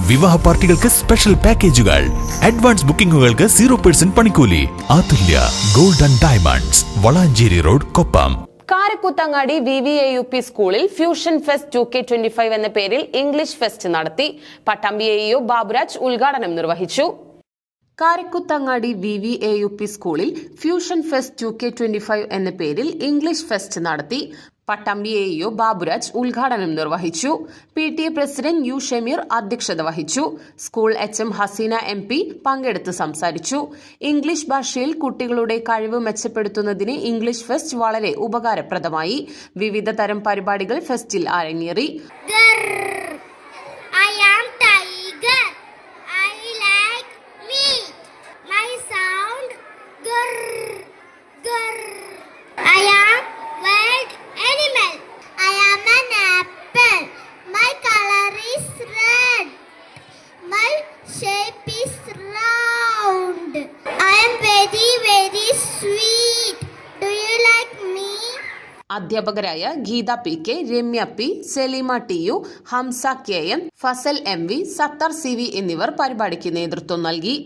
വിവാഹ പാർട്ടികൾക്ക് സ്പെഷ്യൽ പാക്കേജുകൾ, അഡ്വാൻസ് ബുക്കിംഗുകൾക്ക് 0% പണിക്കൂലി. Atulya gold and diamonds, Valanchery road, Koppam. Karakuthangadi VVAUP സ്കൂളിൽ ഫ്യൂഷൻ ഫെസ്റ്റ് 2K25 എന്ന പേരിൽ ഇംഗ്ലീഷ് ഫെസ്റ്റ് നടത്തി. പട്ടാമ്പി AEO ബാബുരാജ് ഉദ്ഘാടനം നിർവഹിച്ചു. കാരക്കുത്തങ്ങാടി VVAUP സ്കൂളിൽ ഫ്യൂഷൻ ഫെസ്റ്റ് 2K25 എന്ന പേരിൽ ഇംഗ്ലീഷ് ഫെസ്റ്റ് നടത്തി. പട്ടാമ്പി AEO ബാബുരാജ് ഉദ്ഘാടനം നിർവഹിച്ചു. PTA പ്രസിഡന്റ് U ഷമീർ അധ്യക്ഷത വഹിച്ചു. സ്കൂൾ HM ഹസീന MP പങ്കെടുത്ത് സംസാരിച്ചു. ഇംഗ്ലീഷ് ഭാഷയിൽ കുട്ടികളുടെ കഴിവ് മെച്ചപ്പെടുത്തുന്നതിന് ഇംഗ്ലീഷ് ഫെസ്റ്റ് വളരെ ഉപകാരപ്രദമായി. വിവിധ തരം പരിപാടികൾ ഫെസ്റ്റിൽ അരങ്ങേറി. Shape is round. I am very, very sweet. Do you like me? അധ്യാപകരായ Geetha PK, Ramya P, സെലീമ TU, Hamza KM, Fasal MV, Sattar CV എന്നിവർ പരിപാടിക്ക് നേതൃത്വം നൽകി.